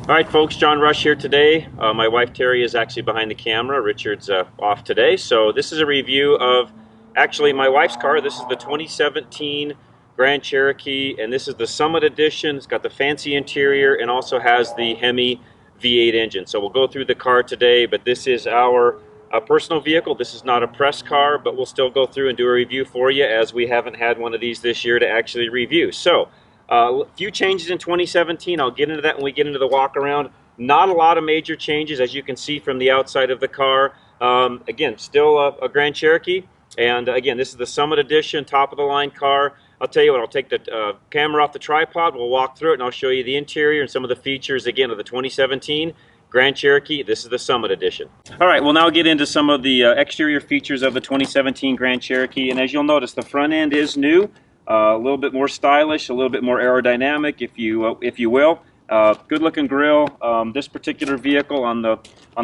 Alright folks, John Rush here today. My wife Terry is actually behind the camera. Richard's off today. So this is a review of actually my wife's car. This is the 2017 Grand Cherokee, and this is the Summit Edition. It's got the fancy interior and also has the Hemi V8 engine. So we'll go through the car today, but this is our personal vehicle. This is not a press car, but we'll still go through and do a review for you as we haven't had one of these this year to actually review. So a few changes in 2017. I'll get into that when we get into the walk around. Not a lot of major changes, as you can see from the outside of the car. Again, still a Grand Cherokee. And again, this is the Summit Edition, top of the line car. I'll tell you what, I'll take the camera off the tripod, we'll walk through it, and I'll show you the interior and some of the features, again, of the 2017 Grand Cherokee. This is the Summit Edition. All right, we'll now get into some of the exterior features of the 2017 Grand Cherokee. And as you'll notice, the front end is new. A little bit more stylish, a little bit more aerodynamic, if you will. Good looking grille. This particular vehicle on the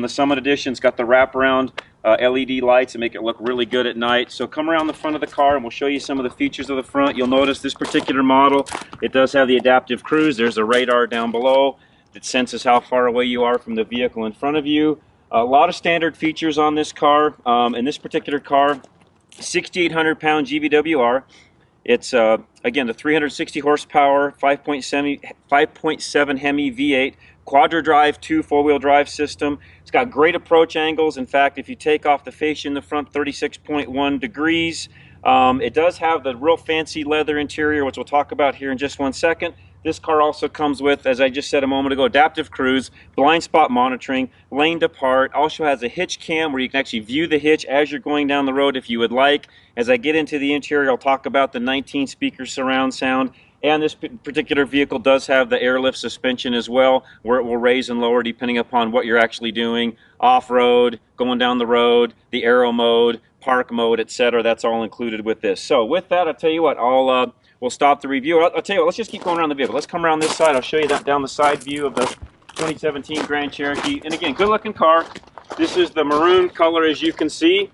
Summit Edition's got the wraparound LED lights that make it look really good at night. So come around the front of the car and we'll show you some of the features of the front. You'll notice this particular model, it does have the adaptive cruise. There's a radar down below that senses how far away you are from the vehicle in front of you. A lot of standard features on this car. In this particular car, 6,800 pound GVWR. It's again the 360 horsepower 5.7 Hemi V8 quadra drive 2 4-wheel drive system. It's got great approach angles. In fact, if you take off the fascia in the front 36.1 degrees, it does have the real fancy leather interior, which we'll talk about here in just one second. This car also comes with, as I just said a moment ago, adaptive cruise, blind spot monitoring, lane depart. Also has a hitch cam where you can actually view the hitch as you're going down the road if you would like. As I get into the interior, I'll talk about the 19 speaker surround sound. And this particular vehicle does have the airlift suspension as well, where it will raise and lower depending upon what you're actually doing. Off-road, going down the road, the aero mode, park mode, etc. That's all included with this. So with that, I'll tell you what, we'll stop the review. I'll tell you what, let's just keep going around the vehicle. Let's come around this side. I'll show you that down the side view of the 2017 Grand Cherokee. And again, good looking car. This is the maroon color, as you can see.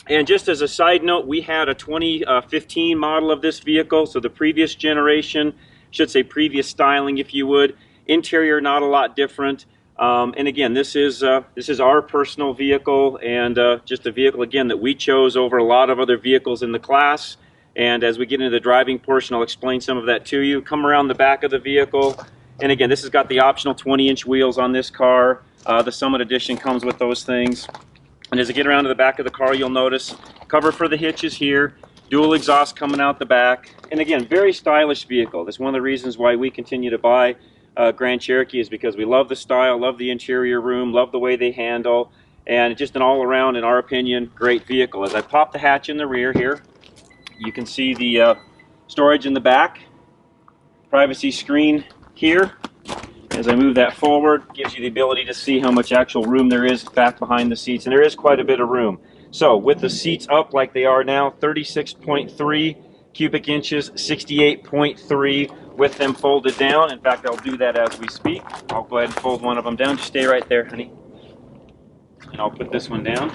And just as a side note, we had a 2015 model of this vehicle, so the previous generation, should say previous styling if you would. Interior not a lot different. And again, this is our personal vehicle, and just a vehicle again that we chose over a lot of other vehicles in the class. And as we get into the driving portion, I'll explain some of that to you. Come around the back of the vehicle, and again, this has got the optional 20-inch wheels on this car. The Summit Edition comes with those things. And as I get around to the back of the car, you'll notice cover for the hitches here, dual exhaust coming out the back. And again, very stylish vehicle. That's one of the reasons why we continue to buy Grand Cherokee, is because we love the style, love the interior room, love the way they handle, and just an all-around, in our opinion, great vehicle. As I pop the hatch in the rear here, you can see the storage in the back, privacy screen here. As I move that forward, gives you the ability to see how much actual room there is back behind the seats, and there is quite a bit of room. So with the seats up like they are now, 36.3 cubic inches, 68.3 with them folded down. In fact, I'll do that as we speak. I'll go ahead and fold one of them down. Just stay right there, honey. And I'll put this one down.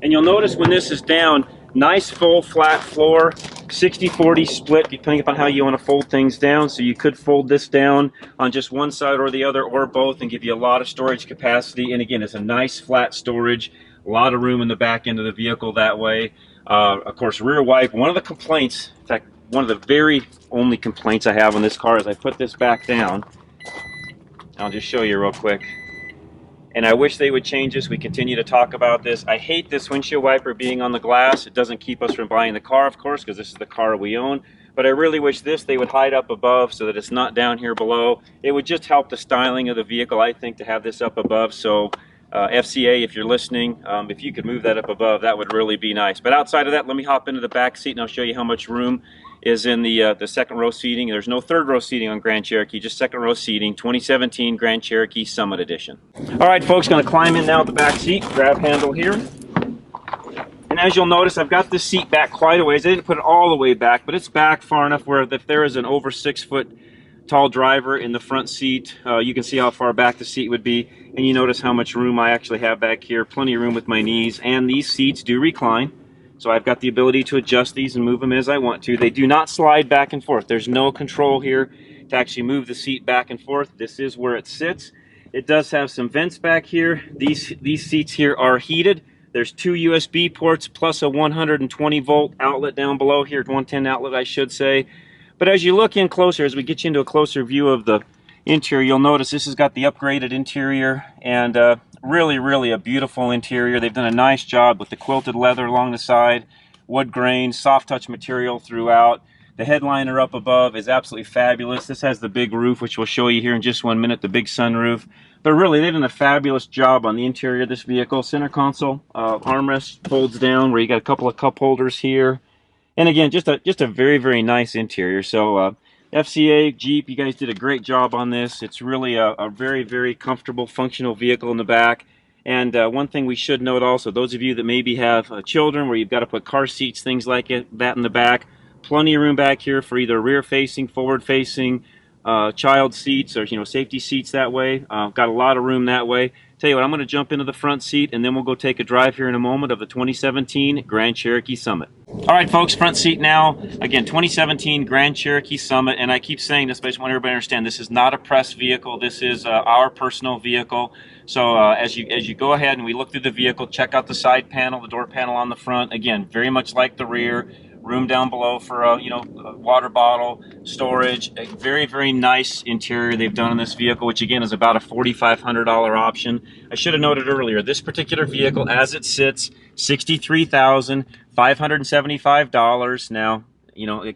And you'll notice when this is down, nice full flat floor, 60-40 split depending upon how you want to fold things down. So you could fold this down on just one side or the other, or both, and give you a lot of storage capacity. And again, it's a nice flat storage, a lot of room in the back end of the vehicle that way. Of course, rear wipe. One of the complaints, in fact, one of the very only complaints I have on this car is I put this back down. I'll just show you real quick. And I wish they would change this. We continue to talk about this. I hate this windshield wiper being on the glass. It doesn't keep us from buying the car, of course, because this is the car we own. But I really wish they would hide up above so that it's not down here below. It would just help the styling of the vehicle, I think, to have this up above. So FCA, if you're listening, if you could move that up above, that would really be nice. But outside of that, let me hop into the back seat and I'll show you how much room is in the second row seating. There's no third row seating on Grand Cherokee, just second row seating, 2017 Grand Cherokee Summit Edition. All right, folks, going to climb in now at the back seat, grab handle here. And as you'll notice, I've got this seat back quite a ways. I didn't put it all the way back, but it's back far enough where if there is an over 6 foot tall driver in the front seat, you can see how far back the seat would be. And you notice how much room I actually have back here, plenty of room with my knees. And these seats do recline. So I've got the ability to adjust these and move them as I want to. They do not slide back and forth. There's no control here. to actually move the seat back and forth. This is where it sits. It does have some vents back here. These seats here are heated. There's 2 USB ports plus a 120 volt outlet down below here, 110 outlet I should say. But as you look in closer, as we get you into a closer view of the interior, you'll notice this has got the upgraded interior, and really a beautiful interior. They've done a nice job with the quilted leather along the side, wood grain, soft touch material throughout. The headliner up above is absolutely fabulous. This has the big roof, which we'll show you here in just 1 minute, the big sunroof. But really, they've done a fabulous job on the interior of this vehicle. Center console, armrest folds down where you got a couple of cup holders here. And again, just a very nice interior. So FCA, Jeep, you guys did a great job on this. It's really a very comfortable, functional vehicle in the back. And one thing we should note also, those of you that maybe have children where you've got to put car seats, things like that in the back, plenty of room back here for either rear-facing, forward-facing, child seats, or safety seats that way. Got a lot of room that way. Tell you what, I'm going to jump into the front seat, and then we'll go take a drive here in a moment of the 2017 Grand Cherokee Summit. All right, folks, front seat now. Again, 2017 Grand Cherokee Summit, and I keep saying this, but I just want everybody to understand this is not a press vehicle. This is our personal vehicle. So as you go ahead and we look through the vehicle, check out the side panel, the door panel on the front. Again, very much like the rear. Room down below for a water bottle, storage. A very nice interior they've done in this vehicle, which again is about a $4,500 option. I should have noted earlier, this particular vehicle as it sits, $63,575. Now,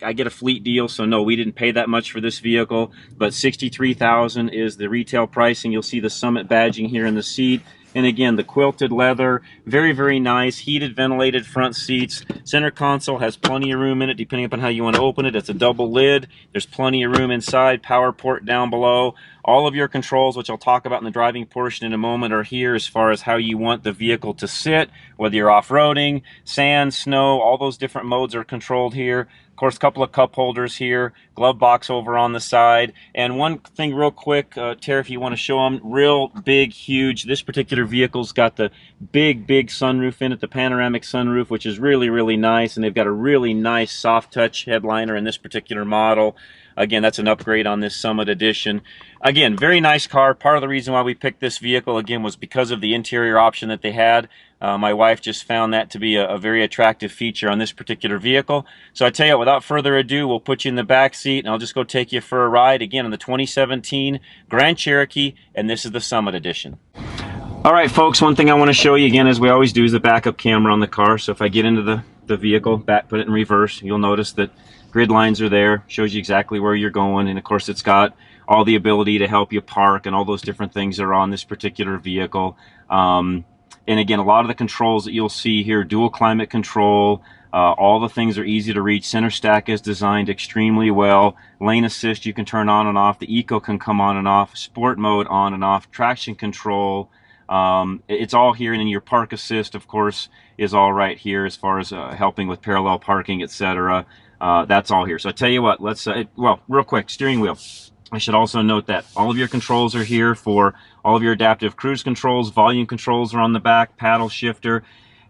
I get a fleet deal, so no, we didn't pay that much for this vehicle, but $63,000 is the retail pricing. You'll see the Summit badging here in the seat. And again, the quilted leather, very nice, heated, ventilated front seats. Center console has plenty of room in it, depending upon how you want to open it. It's a double lid. There's plenty of room inside, power port down below. All of your controls, which I'll talk about in the driving portion in a moment, are here as far as how you want the vehicle to sit, whether you're off-roading, sand, snow, all those different modes are controlled here. Of course, a couple of cup holders here, glove box over on the side. And one thing real quick, Terry, if you want to show them, real big, huge, this particular vehicle's got the big sunroof in it, the panoramic sunroof, which is really nice. And they've got a really nice soft touch headliner in this particular model. Again, that's an upgrade on this Summit Edition. Again, very nice car. Part of the reason why we picked this vehicle, again, was because of the interior option that they had. My wife just found that to be a very attractive feature on this particular vehicle. So I tell you what, without further ado, we'll put you in the back seat, and I'll just go take you for a ride, again, on the 2017 Grand Cherokee, and this is the Summit Edition. All right, folks, one thing I want to show you, again, as we always do, is the backup camera on the car. So if I get into the vehicle, put it in reverse, you'll notice that grid lines are there, shows you exactly where you're going, and of course it's got all the ability to help you park, and all those different things are on this particular vehicle. And again, a lot of the controls that you'll see here, dual climate control, all the things are easy to reach. Center stack is designed extremely well. Lane assist you can turn on and off. The eco can come on and off. Sport mode on and off. Traction control. It's all here, and then your park assist, of course, is all right here as far as helping with parallel parking, etc. That's all here. So I tell you what, let's well, real quick, steering wheel. I should also note that all of your controls are here for all of your adaptive cruise controls. Volume controls are on the back, paddle shifter.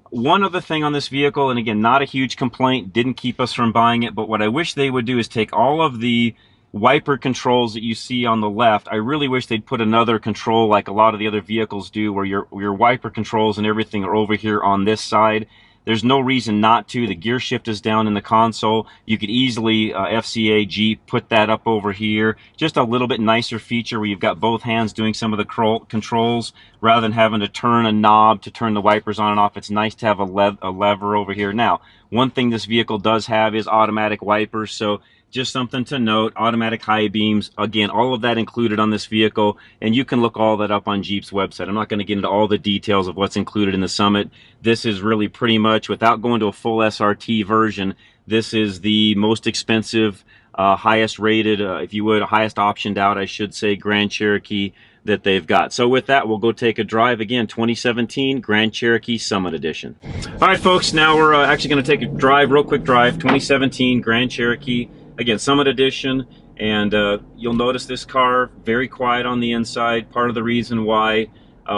One other thing on this vehicle, and again, not a huge complaint, didn't keep us from buying it, but what I wish they would do is take all of the wiper controls that you see on the left. I really wish they'd put another control like a lot of the other vehicles do, where your wiper controls and everything are over here on this side. There's no reason not to. The gear shift is down in the console. You could easily, FCA, Jeep, put that up over here. Just a little bit nicer feature where you've got both hands doing some of the controls rather than having to turn a knob to turn the wipers on and off. It's nice to have a lever over here. Now, one thing this vehicle does have is automatic wipers, so just something to note. Automatic high beams, again, all of that included on this vehicle, and you can look all that up on Jeep's website. I'm not going to get into all the details of what's included in the Summit. This is really pretty much, without going to a full SRT version, this is the most expensive, highest rated, if you would, highest optioned out, I should say, Grand Cherokee that they've got. So with that, we'll go take a drive again, 2017 Grand Cherokee Summit Edition. All right, folks, now we're actually going to take a drive, real quick drive, 2017 Grand Cherokee. Again, Summit Edition, and you'll notice this car, very quiet on the inside. Part of the reason why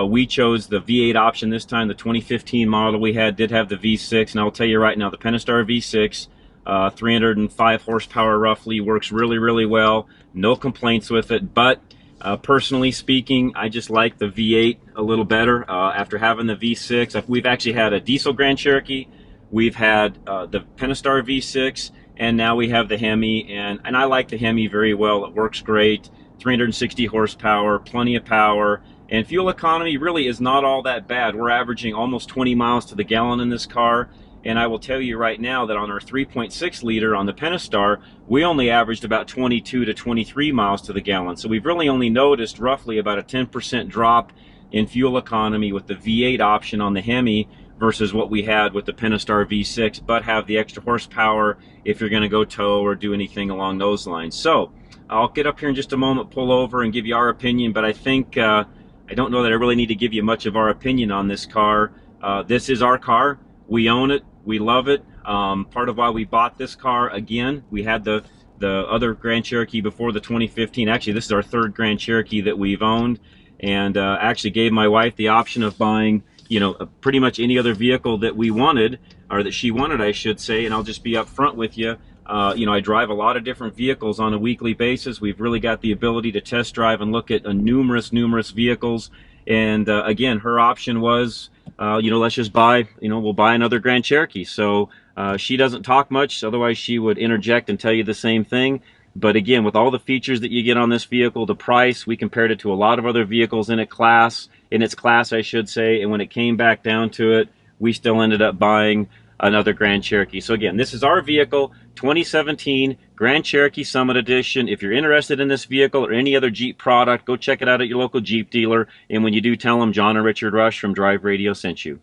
we chose the V8 option this time, the 2015 model we had did have the V6, and I'll tell you right now, the Pentastar V6 305 horsepower roughly, works really, really well. No complaints with it, but personally speaking, I just like the V8 a little better. After having the V6, we've actually had a diesel Grand Cherokee, we've had the Pentastar V6, and now we have the Hemi, and I like the Hemi very well. It works great, 360 horsepower, plenty of power, and fuel economy really is not all that bad. We're averaging almost 20 miles to the gallon in this car. And I will tell you right now that on our 3.6 liter on the Pentastar, we only averaged about 22 to 23 miles to the gallon. So we've really only noticed roughly about a 10% drop in fuel economy with the V8 option on the Hemi versus what we had with the Pentastar V6, but have the extra horsepower if you're going to go tow or do anything along those lines. So I'll get up here in just a moment, pull over, and give you our opinion, but I think I don't know that I really need to give you much of our opinion on this car. This is our car. We own it. We love it. Part of why we bought this car, again, we had the other Grand Cherokee before the 2015. Actually, this is our third Grand Cherokee that we've owned, and actually gave my wife the option of buying, you know, pretty much any other vehicle that we wanted, or that she wanted, I should say. And I'll just be up front with you. You know, I drive a lot of different vehicles on a weekly basis. We've really got the ability to test drive and look at numerous vehicles. And again, her option was, you know, let's just buy, you know, we'll buy another Grand Cherokee. So she doesn't talk much, otherwise she would interject and tell you the same thing. But again, with all the features that you get on this vehicle, the price, we compared it to a lot of other vehicles in its class, I should say, and when it came back down to it, we still ended up buying another Grand Cherokee. So again, this is our vehicle, 2017 Grand Cherokee Summit Edition. If you're interested in this vehicle or any other Jeep product, go check it out at your local Jeep dealer. And when you do, tell them John and Richard Rush from Drive Radio sent you.